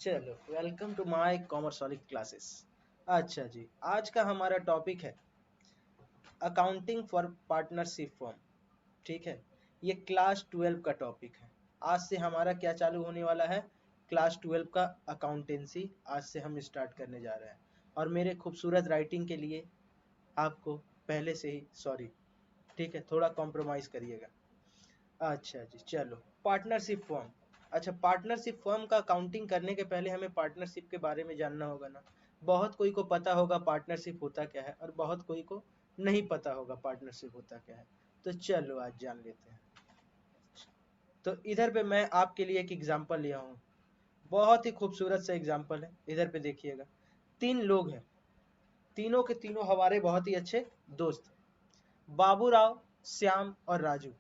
चलो, welcome to my कॉमर्सोलिक classes. अच्छा जी, आज का हमारा टॉपिक है अकाउंटिंग फॉर पार्टनरशिप फर्म। ठीक है, ये क्लास 12 का टॉपिक है। आज से हमारा क्या चालू होने वाला है, क्लास 12 का अकाउंटेंसी आज से हम स्टार्ट करने जा रहे हैं। और मेरे खूबसूरत राइटिंग के लिए आपको पहले से ही सॉरी। ठीक है, थोड़ा कॉम्प्रोमाइज़ करिएगा। अच्छा जी, चलो पार्टनरशिप फर्म। अच्छा, पार्टनरशिप फर्म का अकाउंटिंग करने के पहले हमें पार्टनरशिप के बारे में जानना होगा ना। बहुत कोई को पता होगा पार्टनरशिप होता क्या है, और बहुत कोई को नहीं पता होगा पार्टनरशिप होता क्या है। तो चलो आज जान लेते हैं। तो इधर पे मैं आपके लिए एक एग्जांपल लिया हूँ। बहुत ही खूबसूरत सा एग्जांपल है, इधर पे देखिएगा। 3 लोग हैं, तीनों के तीनों हमारे बहुत ही अच्छे दोस्त, बाबूराव, श्याम और राजू।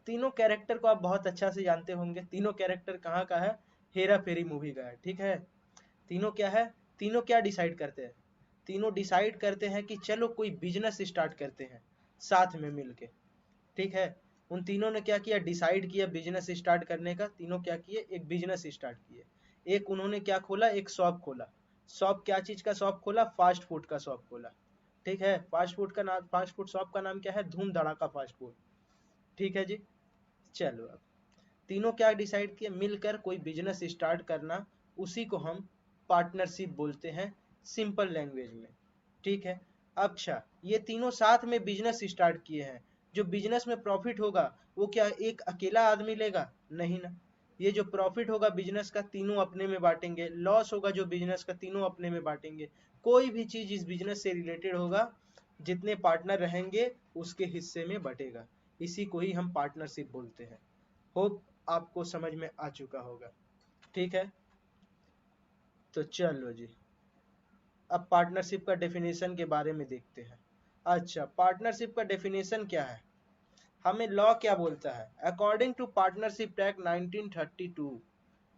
तीनों कैरेक्टर को आप बहुत अच्छा से जानते होंगे। तीनों कैरेक्टर कहाँ का है, हेरा फेरी मूवी का है। ठीक है, तीनों क्या है, तीनों क्या डिसाइड करते हैं, तीनों डिसाइड करते हैं कि चलो कोई बिजनेस स्टार्ट करते हैं साथ में मिलके। ठीक है, उन तीनों ने क्या किया, डिसाइड किया बिजनेस स्टार्ट करने का। तीनों क्या किए, एक बिजनेस स्टार्ट किए। एक उन्होंने क्या खोला, एक शॉप खोला। शॉप क्या चीज का शॉप खोला, फास्ट फूड का शॉप खोला। ठीक है, फास्ट फूड का नाम, फास्ट फूड शॉप का नाम क्या है, धूम धड़ाका फास्ट फूड। ठीक है जी, चलो अब तीनों क्या डिसाइड किए, मिलकर कोई बिजनेस स्टार्ट करना। उसी को हम पार्टनरशिप बोलते हैं, सिंपल लैंग्वेज में। ठीक है, अच्छा ये तीनों साथ में बिजनेस स्टार्ट किए हैं। जो बिजनेस में प्रॉफिट होगा वो क्या एक अकेला आदमी लेगा, नहीं ना। ये जो प्रॉफिट होगा बिजनेस का, तीनों अपने में बांटेंगे। लॉस होगा जो बिजनेस का, तीनों अपने में बांटेंगे। कोई भी चीज इस बिजनेस से रिलेटेड होगा, जितने पार्टनर रहेंगे उसके हिस्से में बटेगा। इसी को ही हम पार्टनरशिप बोलते हैं। होप आपको समझ में आ चुका होगा। ठीक है, तो चलो जी, अब पार्टनरशिप का डेफिनेशन के बारे में देखते हैं। अच्छा, पार्टनरशिप का डेफिनेशन क्या है, हमें लॉ क्या बोलता है, अकॉर्डिंग टू पार्टनरशिप एक्ट 1932।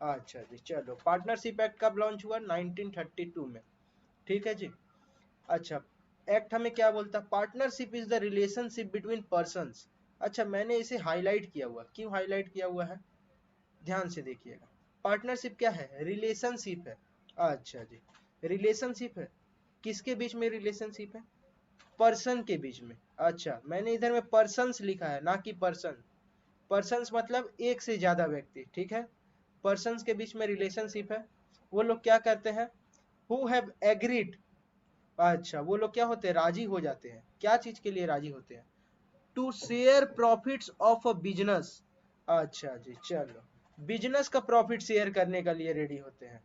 अच्छा जी, चलो पार्टनरशिप एक्ट कब लॉन्च हुआ, 1932 में। ठीक है जी, अच्छा एक्ट हमें क्या बोलता है, partnership is the relationship between persons. अच्छा, मैंने इसे हाईलाइट किया हुआ, क्यों हाईलाइट किया हुआ है, ध्यान से देखिएगा। पार्टनरशिप क्या है, रिलेशनशिप है। अच्छा जी, रिलेशनशिप है, किसके बीच में रिलेशनशिप है, पर्सन के बीच में। अच्छा, मैंने इधर में पर्सन्स लिखा है, ना कि पर्सन। पर्सन्स मतलब एक से ज्यादा व्यक्ति। ठीक है, पर्सन्स के बीच में रिलेशनशिप है। वो लोग क्या करते हैं, हु हैव एग्रीड। अच्छा, वो लोग क्या होते हैं, राजी हो जाते हैं। क्या चीज के लिए राजी होते हैं, to share profits of a business. अच्छा जी, चलो बिजनेस का प्रॉफिट शेयर करने के लिए रेडी होते हैं।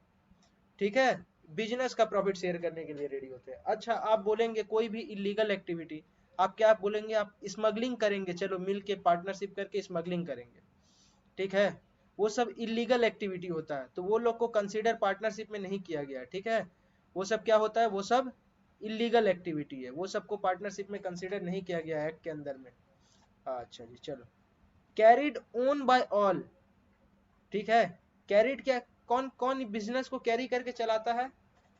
ठीक है, बिजनेस का प्रॉफिट शेयर करने के लिए रेडी होते हैं। अच्छा, आप बोलेंगे कोई भी इलीगल एक्टिविटी, आप क्या बोलेंगे, आप स्मगलिंग करेंगे, चलो मिल के पार्टनरशिप करके स्मगलिंग करेंगे। ठीक है, वो सब इलीगल एक्टिविटी होता है, तो वो लोग को कंसीडर पार्टनरशिप में नहीं किया गया। ठीक है, वो सब क्या होता है, वो सब इलीगल एक्टिविटी है, वो सबको पार्टनरशिप में कंसीडर नहीं किया गया एक्ट के अंदर में। अच्छा जी, चलो कैरिड ओन बाय ऑल। ठीक है, कैरिड क्या, कौन कौन बिजनेस को कैरी करके चलाता है,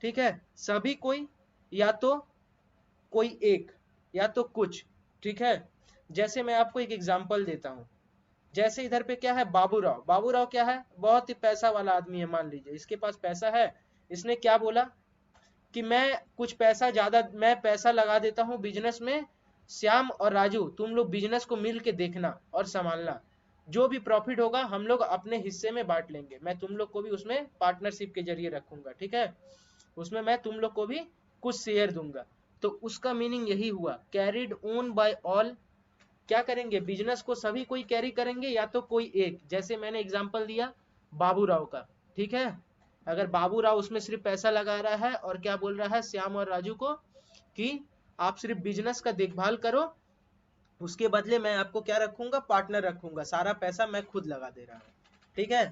ठीक है, सभी कोई, या तो कोई एक, या तो कुछ। ठीक है, जैसे मैं आपको एक एग्जांपल देता हूं। जैसे इधर पे क्या है, बाबूराव। बाबूराव क्या है, बहुत ही पैसा वाला आदमी है, मान लीजिए इसके पास पैसा है। इसने क्या बोला कि मैं कुछ पैसा ज्यादा, मैं पैसा लगा देता हूँ बिजनेस में, श्याम और राजू तुम लोग बिजनेस को मिल के देखना और संभालना। जो भी प्रॉफिट होगा हम लोग अपने हिस्से में बांट लेंगे, मैं तुम लोग को भी उसमें पार्टनरशिप के जरिए रखूंगा। ठीक है, उसमें मैं तुम लोग को भी कुछ शेयर दूंगा। तो उसका मीनिंग यही हुआ, कैरिड ओन बाय ऑल। क्या करेंगे, बिजनेस को सभी कोई कैरी करेंगे, या तो कोई एक, जैसे मैंने एग्जांपल दिया बाबूराव का। ठीक है, अगर बाबूराव उसमें सिर्फ पैसा लगा रहा है और क्या बोल रहा है श्याम और राजू को कि आप सिर्फ बिजनेस का देखभाल करो, उसके बदले मैं आपको क्या रखूंगा, पार्टनर रखूंगा, सारा पैसा मैं खुद लगा दे रहा हूँ। ठीक है,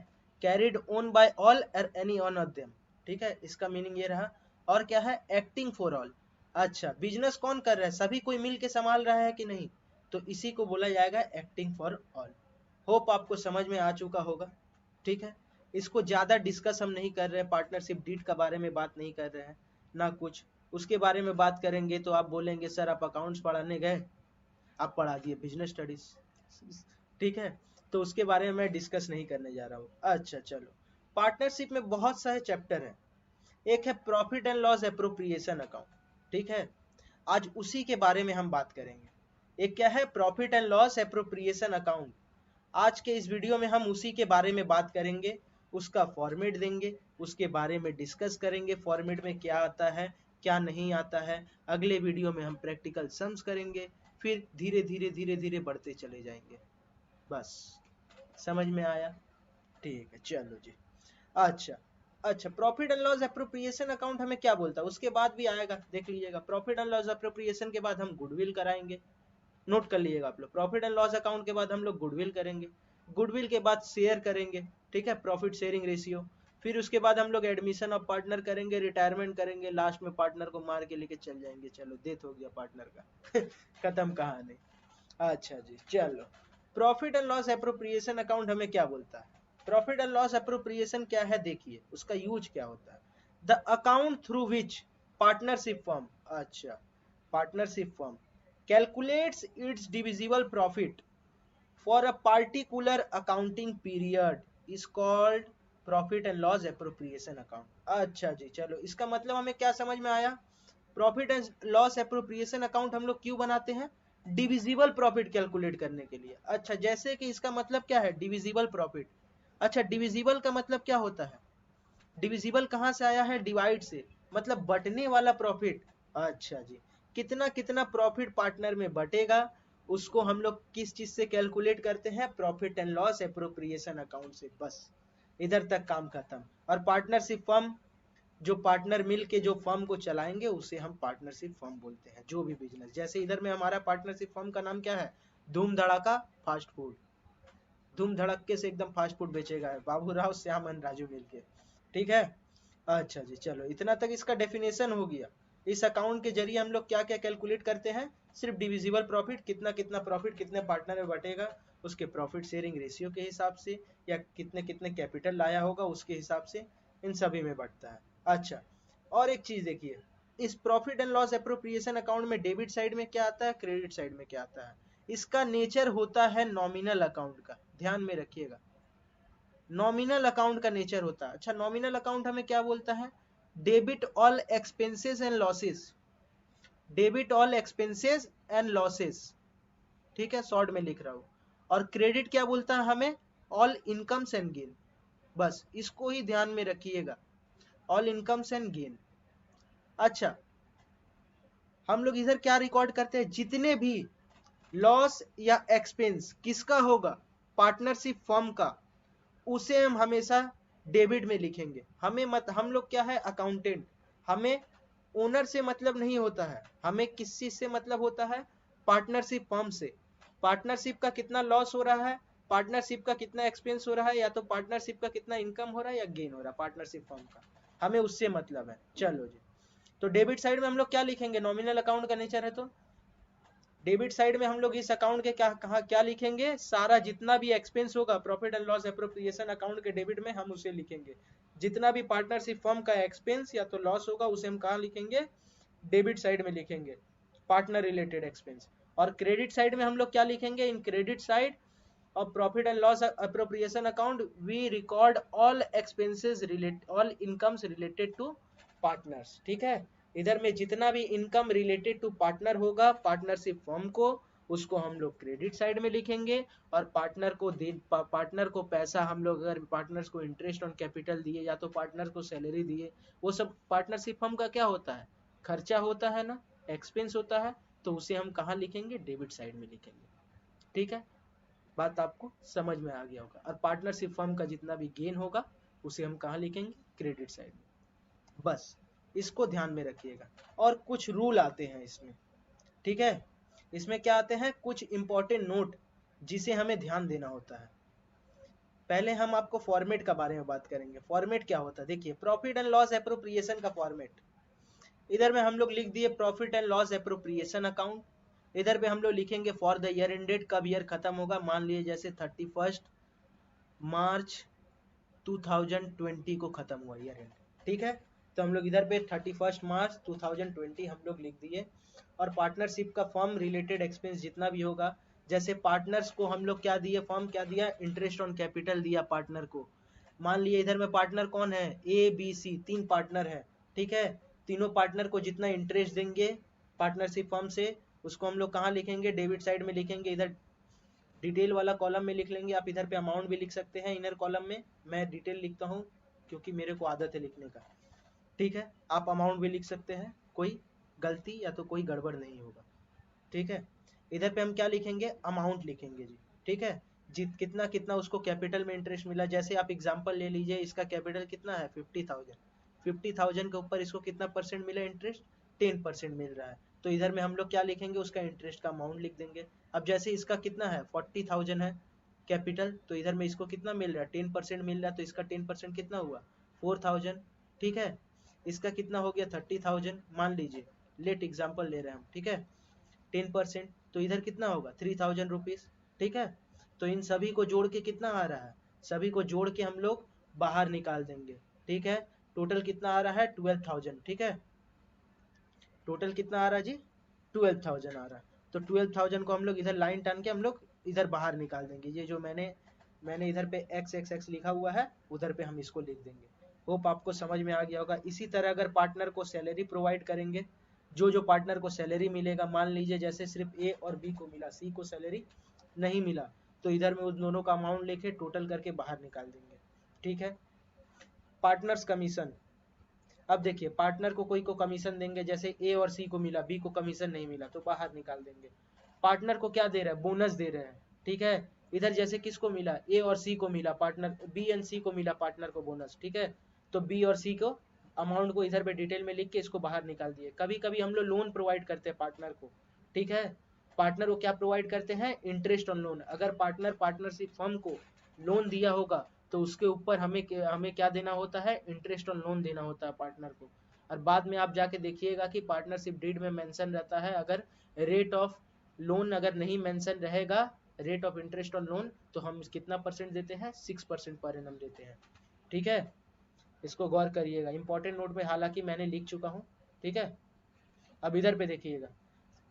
कैरिड ओन बाय ऑल और एनी वन ऑफ देम। ठीक है, इसका मीनिंग ये रहा। और क्या है, एक्टिंग फॉर ऑल। अच्छा, बिजनेस कौन कर रहा है, सभी कोई मिल के संभाल रहा है कि नहीं, तो इसी को बोला जाएगा एक्टिंग फॉर ऑल। होप आपको समझ में आ चुका होगा। ठीक है, इसको ज्यादा डिस्कस हम नहीं कर रहे हैं, पार्टनरशिप डीड के बारे में बात नहीं कर रहे हैं ना कुछ। उसके बारे में बात करेंगे तो आप बोलेंगे सर आप अकाउंट्स पढ़ाने गए, आप पढ़ा दिए बिजनेस स्टडीज। ठीक है, तो उसके बारे में मैं डिस्कस नहीं करने जा रहा हूँ। अच्छा चलो, पार्टनरशिप में बहुत सारे चैप्टर हैं। एक है profit and loss appropriation account, ठीक है, आज उसी के बारे में हम बात करेंगे। एक क्या है, profit and loss appropriation account. आज के इस वीडियो में हम उसी के बारे में बात करेंगे, उसका फॉर्मेट देंगे, उसके बारे में डिस्कस करेंगे, फॉर्मेट में क्या आता है क्या नहीं आता है। अगले वीडियो में हम प्रैक्टिकल सम्स करेंगे, फिर धीरे धीरे धीरे धीरे बढ़ते चले जाएंगे। बस समझ में आया? ठीक है, चलो जी। अच्छा अच्छा, profit and loss appropriation account हमें क्या बोलता है, उसके बाद भी आएगा, देख लीजिएगा। प्रॉफिट एंड लॉस एप्रोप्रिएशन के बाद हम गुडविल कराएंगे, नोट कर लीजिएगा आप लोग। प्रॉफिट एंड लॉस अकाउंट के बाद हम लोग गुडविल करेंगे, गुडविल के बाद शेयर करेंगे, ठीक है, प्रॉफिट शेयरिंग रेशियो। फिर उसके बाद हम लोग एडमिशन ऑफ पार्टनर करेंगे, रिटायरमेंट करेंगे, लास्ट में पार्टनर को मार के लेके चल जाएंगे। चलो, डेथ हो गया पार्टनर का खत्म कहानी। अच्छा जी, चलो। Profit and loss appropriation account हमें क्या बोलता है? प्रॉफिट एंड लॉस एप्रोप्रिएशन क्या है, देखिए उसका यूज क्या होता है। The account through which partnership firm, अच्छा, partnership firm calculates its divisible profit for a particular accounting period is called profit and loss appropriation account. अच्छा जी, चलो, इसका मतलब हमें क्या समझ में आया? Profit and loss appropriation account हम लोग क्यों बनाते हैं? डिविजिबल प्रॉफिट कैलकुलेट करने के लिए। अच्छा, जैसे कि इसका मतलब क्या है, डिविजिबल प्रॉफिट। अच्छा, डिविजिबल का मतलब क्या होता है? डिविजिबल कहाँ से आया है? डिवाइड से, मतलब बंटने वाला प्रॉफिट। अच्छा जी, कितना कितना प्रॉफिट पार्टनर में बटेगा, उसको हम लोग किस चीज से कैलकुलेट करते हैं? Profit and loss appropriation account से। बस इधर तक काम खत्म। और पार्टनरशिप फर्म, जो पार्टनर मिल के जो फर्म को चलाएंगे उसे हम पार्टनरशिप फर्म बोलते हैं। जो भी बिजनेस, जैसे इधर में हमारा पार्टनरशिप फर्म का नाम क्या है? धूम धड़ाका फास्ट फूड। धूम धड़क्के से एकदम फास्ट फूड बेचेगा बाबू राव श्यामन राजू मिलके, ठीक है। अच्छा जी, चलो, इतना तक इसका डेफिनेशन हो गया। इस अकाउंट के जरिए हम लोग क्या क्या कैलकुलेट करते हैं? सिर्फ डिविजिबल प्रॉफिट, कितना कितना प्रॉफिट कितने पार्टनर में बटेगा, उसके प्रॉफिट शेयरिंग रेशियो के हिसाब से, या कितने कितने कैपिटल लाया होगा उसके हिसाब से, इन सभी में बटता है। अच्छा, और एक चीज देखिए, इस profit and loss appropriation account में डेबिट साइड में क्या आता है, क्रेडिट साइड में क्या आता है? इसका नेचर होता है नॉमिनल अकाउंट का, ध्यान में रखिएगा। नॉमिनल अकाउंट का नेचर होता है। अच्छा, नॉमिनल अकाउंट हमें क्या बोलता है? Debit all expenses and losses, debit all expenses and losses, ठीक है, शॉर्ट में लिख रहा हूं। और क्रेडिट क्या बोलता है हमें? All incomes and gain. बस इसको ही ध्यान में रखिएगा, ऑल इनकम्स एंड गेन। अच्छा, हम लोग इधर क्या रिकॉर्ड करते हैं? जितने भी लॉस या एक्सपेंस किसका होगा? पार्टनरशिप फर्म का, उसे हम हमेशा डेबिट में लिखेंगे। हमें मत, हम लोग क्या है, अकाउंटेंट, हमें ओनर से मतलब नहीं होता है, हमें किस चीज से मतलब होता है? पार्टनरशिप फर्म से। पार्टनरशिप का कितना लॉस हो रहा है, पार्टनरशिप का कितना एक्सपेंस हो रहा है, या तो पार्टनरशिप का कितना इनकम हो रहा है या गेन हो रहा है, पार्टनरशिप फर्म का, हमें उससे मतलब है। चलो जी, तो डेबिट साइड में हम लोग क्या लिखेंगे? नॉमिनल अकाउंट का नेचर है तो डेबिट साइड में हम लोग इस अकाउंट के क्या कहा क्या लिखेंगे? सारा जितना भी एक्सपेंस होगा profit and loss appropriation account के डेबिट में हम उसे लिखेंगे। जितना भी पार्टनरशिप फर्म का एक्सपेंस या तो लॉस होगा उसे हम कहाँ लिखेंगे? डेबिट साइड में लिखेंगे, पार्टनर रिलेटेड एक्सपेंस। और क्रेडिट साइड में हम लोग क्या लिखेंगे? In credit side of profit and loss appropriation account we record all expenses related, all incomes related to partners, ठीक है। इधर में जितना भी इनकम रिलेटेड टू पार्टनर होगा, पार्टनरशिप फर्म को, उसको हम लोग क्रेडिट साइड में लिखेंगे। और पार्टनर को पार्टनर को पैसा हम लोग, अगर पार्टनर्स को इंटरेस्ट ऑन कैपिटल दिए या तो पार्टनर को सैलरी दिए, वो सब पार्टनरशिप फर्म का क्या होता है? खर्चा होता है ना, एक्सपेंस होता है। तो उसे हम कहाँ लिखेंगे? डेबिट साइड में लिखेंगे, ठीक है। बात आपको समझ में आ गया होगा। और पार्टनरशिप फर्म का जितना भी गेन होगा उसे हम कहाँ लिखेंगे? क्रेडिट साइड में। बस इसको ध्यान में रखिएगा। और कुछ रूल आते हैं इसमें, ठीक है। इसमें क्या आते हैं? कुछ इंपॉर्टेंट नोट जिसे हमें ध्यान देना होता है। पहले हम आपको फॉर्मेट का बारे में बात करेंगे। फॉर्मेट क्या होता है, देखिए, प्रॉफिट एंड लॉस एप्रोप्रिएशन का फॉर्मेट, इधर में हम लोग लिख दिए profit and loss appropriation account. इधर पे हम लोग लिखेंगे फॉर द ईयर एंडेड, कब ईयर खत्म होगा, मान लीजिए जैसे 31 मार्च 2020 को खत्म हुआ ईयर एंड, ठीक है। तो हम लोग इधर पे 31 मार्च 2020 हम लोग लिख दिए। और पार्टनरशिप का फर्म रिलेटेड एक्सपेंस जितना भी होगा, जैसे पार्टनर्स को हम लोग क्या दिए, फर्म क्या दिया? इंटरेस्ट ऑन कैपिटल दिया पार्टनर को। मान लिए इधर में पार्टनर कौन है, ए बी सी, 3 पार्टनर है, ठीक है। तीनों पार्टनर को जितना इंटरेस्ट देंगे पार्टनरशिप फर्म से, उसको हम लोग कहाँ लिखेंगे, डेबिट साइड में लिखेंगे, इधर डिटेल वाला कॉलम में लिख लेंगे। आप इधर पे अमाउंट भी लिख सकते हैं इनर कॉलम में, मैं डिटेल लिखता हूँ क्योंकि मेरे को आदत है लिखने का, ठीक है। आप अमाउंट भी लिख सकते हैं, कोई गलती या तो कोई गड़बड़ नहीं होगा, ठीक है। इधर पे हम क्या लिखेंगे, अमाउंट लिखेंगे जी, ठीक है। जित कितना कितना उसको कैपिटल में इंटरेस्ट मिला, जैसे आप एग्जांपल ले लीजिए, इसका कैपिटल कितना है 50,000, 50,000 के ऊपर इसको कितना परसेंट मिला इंटरेस्ट, 10% मिल रहा है। तो इधर में हम लोग क्या लिखेंगे, उसका इंटरेस्ट का अमाउंट लिख देंगे। अब जैसे इसका कितना है 40,000 है कैपिटल, तो इधर में इसको कितना मिल रहा है 10% मिल रहा है, तो इसका 10% कितना हुआ 4,000, ठीक है। इसका कितना हो गया 30,000 मान लीजिए, लेट एग्जाम्पल ले रहे हैं हम, ठीक है। 10% तो इधर कितना होगा 3,000 रुपीज, ठीक है। तो इन सभी को जोड़ के कितना आ रहा है, सभी को जोड़ के हम लोग बाहर निकाल देंगे, ठीक है। टोटल कितना आ रहा है 12,000, ठीक है। टोटल कितना आ रहा है जी 12,000 आ रहा है। तो 12,000 को हम लोग इधर लाइन टान के हम लोग इधर बाहर निकाल देंगे। ये जो मैंने इधर पे एक्स एक्स एक्स लिखा हुआ है, उधर पे हम इसको लिख देंगे। होप आपको समझ में आ गया होगा। इसी तरह अगर पार्टनर को सैलरी प्रोवाइड करेंगे, जो जो पार्टनर को सैलरी मिलेगा, मान लीजिए जैसे सिर्फ ए और बी को मिला, सी को सैलरी नहीं मिला, तो इधर में उन दोनों का अमाउंट लेके टोटल करके बाहर निकाल देंगे, ठीक है। पार्टनर्स कमीशन, अब देखिए पार्टनर को कोई को कमीशन देंगे, जैसे ए और सी को मिला, बी को कमीशन नहीं मिला, तो बाहर निकाल देंगे। पार्टनर को क्या दे रहा है, बोनस दे रहे हैं, ठीक है। इधर जैसे किसको मिला, ए और सी को मिला, पार्टनर बी एंड सी को मिला पार्टनर को बोनस, ठीक है। तो बी और सी को अमाउंट को इधर पे डिटेल में लिख के इसको बाहर निकाल दिए। कभी कभी हम लोग लोन प्रोवाइड करते हैं पार्टनर को, ठीक है। पार्टनर को क्या प्रोवाइड करते हैं, इंटरेस्ट ऑन लोन। अगर पार्टनर पार्टनरशिप फर्म को लोन दिया होगा तो उसके ऊपर हमें क्या देना होता है, इंटरेस्ट ऑन लोन देना होता है पार्टनर को। और बाद में आप जाके देखिएगा कि पार्टनरशिप डीड में मेंशन रहता है, अगर रेट ऑफ लोन अगर नहीं मेंशन रहेगा, rate of interest on loan, तो हम कितना परसेंट देते हैं 6% पर एनम देते हैं, ठीक है। इसको गौर करिएगा, इंपॉर्टेंट नोट पे हालांकि मैंने लिख चुका हूँ, ठीक है। अब इधर पे देखिएगा,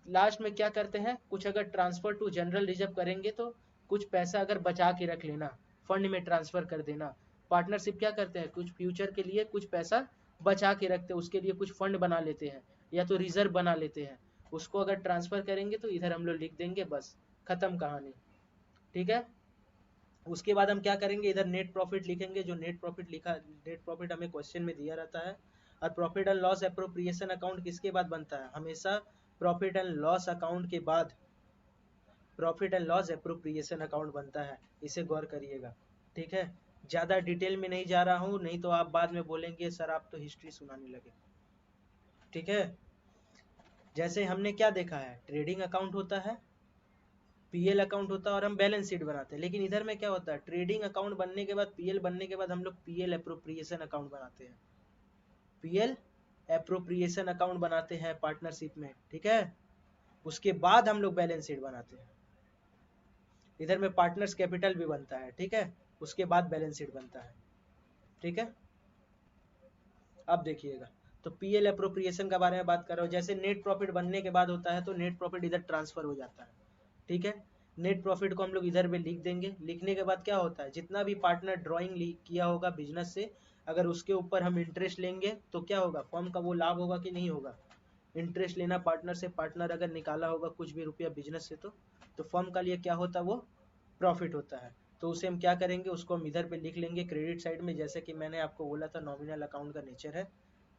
लास्ट में क्या करते हैं, कुछ अगर ट्रांसफर टू जनरल रिजर्व करेंगे तो कुछ पैसा अगर बचा के रख लेना, फंड में ट्रांसफर कर देना। पार्टनरशिप क्या करते हैं, कुछ फ्यूचर के लिए कुछ पैसा बचा के रखते हैं, उसके लिए कुछ फंड बना लेते हैं या तो रिजर्व बना लेते हैं, उसको अगर ट्रांसफर करेंगे तो इधर हम लोग लिख देंगे, बस खत्म कहानी, ठीक है। उसके बाद हम क्या करेंगे, इधर नेट प्रॉफिट लिखेंगे, जो नेट प्रॉफिट लिखा, नेट प्रॉफिट हमें क्वेश्चन में दिया रहता है। और profit and loss appropriation account किसके बाद बनता है, हमेशा प्रॉफिट एंड लॉस अकाउंट के बाद profit and loss appropriation account बनता है, इसे गौर करिएगा, ठीक है। ज्यादा डिटेल में नहीं जा रहा हूँ, नहीं तो आप बाद में बोलेंगे सर आप तो हिस्ट्री सुनाने लगे, ठीक है। जैसे हमने क्या देखा है, ट्रेडिंग अकाउंट होता है, पीएल अकाउंट होता है और हम बैलेंस शीट बनाते हैं। लेकिन इधर में क्या होता है, ट्रेडिंग अकाउंट बनने के बाद, पीएल बनने के बाद हम लोग पीएल एप्रोप्रिएशन अकाउंट बनाते हैं, पीएल एप्रोप्रिएशन अकाउंट बनाते हैं पार्टनरशिप में, ठीक है। उसके बाद हम लोग बैलेंस शीट बनाते हैं। इधर में पार्टनर्स कैपिटल भी बनता है, ठीक है, उसके बाद बैलेंस शीट बनता है, ठीक है। अब देखिएगा, तो पीएल एप्रोप्रिएशन के बारे में बात कर रहा हूँ। जैसे नेट प्रॉफिट बनने के बाद होता है, तो नेट प्रॉफिट इधर ट्रांसफर हो जाता है, ठीक है। नेट प्रॉफिट को हम लोग इधर पे लिख देंगे। लिखने के बाद क्या होता है, जितना भी पार्टनर ड्राइंग किया होगा बिजनेस से, अगर उसके ऊपर हम इंटरेस्ट लेंगे तो क्या होगा, फर्म का वो लाभ होगा कि नहीं होगा। इंटरेस्ट लेना पार्टनर से, पार्टनर अगर निकाला होगा कुछ भी रुपया बिजनेस से, तो फर्म का लिए क्या होता है, वो प्रॉफिट होता है। तो उसे हम क्या करेंगे, उसको हम इधर पे लिख लेंगे क्रेडिट साइड में, जैसे कि मैंने आपको बोला था नॉमिनल अकाउंट का नेचर है,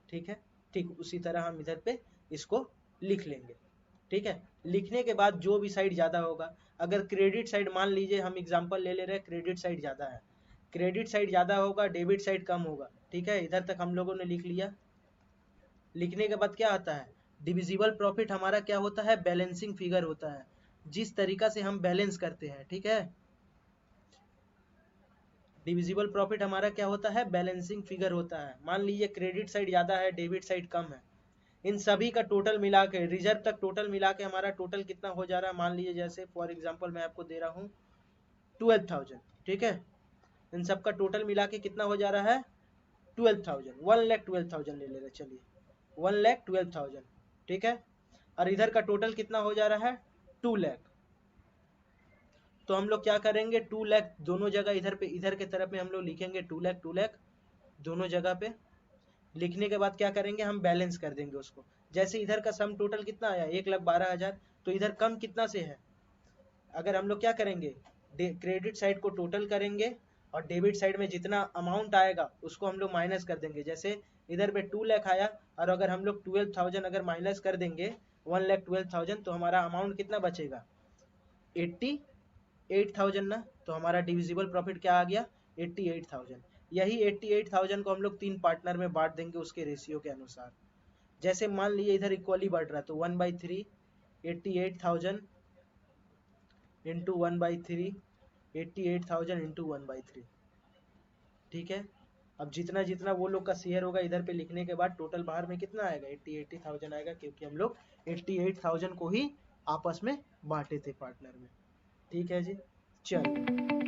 ठीक है। ठीक उसी तरह हम इधर पे इसको लिख लेंगे, ठीक है। लिखने के बाद जो भी साइड ज्यादा होगा, अगर क्रेडिट साइड मान लीजिए हम एग्जांपल ले रहे हैं, क्रेडिट साइड ज्यादा है, क्रेडिट साइड ज्यादा होगा, डेबिट साइड कम होगा, ठीक है। इधर तक हम लोगों ने लिख लिया। लिखने के बाद क्या आता है, डिविजिबल प्रॉफिट हमारा क्या होता है, बैलेंसिंग फिगर होता है, जिस तरीका से हम बैलेंस करते हैं, ठीक है। डिविजिबल प्रॉफिट हमारा क्या होता है, बैलेंसिंग फिगर होता है। मान लीजिए क्रेडिट साइड ज्यादा है, डेबिट साइड कम है, इन सभी का टोटल मिला के, रिजर्व तक टोटल मिला के हमारा टोटल कितना हो जा रहा है, मान लीजिए जैसे फॉर एग्जांपल मैं आपको दे रहा हूँ 12,000, ठीक है। इन सब का टोटल मिला के कितना हो जा रहा है 12,000, 1,12,000 ले ले रहे, चलिए 1,12,000, ठीक है। और इधर का टोटल कितना हो जा रहा है 2 लाख। तो हम लोग क्या करेंगे, 2 लाख दोनों जगह, इधर पे इधर के तरफ में हम लोग लिखेंगे 2 लाख दोनों जगह पे। लिखने के बाद क्या करेंगे, हम बैलेंस कर देंगे उसको। जैसे इधर का सम टोटल कितना आया, 1,12,000, तो इधर कम कितना से है, अगर हम लोग क्या करेंगे, क्रेडिट साइड को टोटल करेंगे और डेबिट साइड में जितना अमाउंट आएगा उसको हम लोग माइनस कर देंगे। जैसे इधर पे 2 लाख आया, और अगर हम लोग 12,000 अगर माइनस कर देंगे 1,12,000, तो हमारा अमाउंट कितना बचेगा, 88,000 ना। तो हमारा डिविजिबल प्रॉफिट क्या आ गया, 88,000। यही 88,000 को हम लोग 3 पार्टनर में बांट देंगे उसके रेशियो के अनुसार। जैसे मान लीजिए इधर इक्वली बढ़ रहा है, तो 1/3 88,000 इंटू 1/3, 88,000 इंटू 1/3। ठीक है, अब जितना जितना वो लोग का शेयर होगा इधर पे लिखने के बाद टोटल बाहर में कितना आएगा, 80,000 आएगा, क्योंकि हम लोग 88,000 को ही आपस में बांटे थे पार्टनर में। ठीक है जी, चलिए।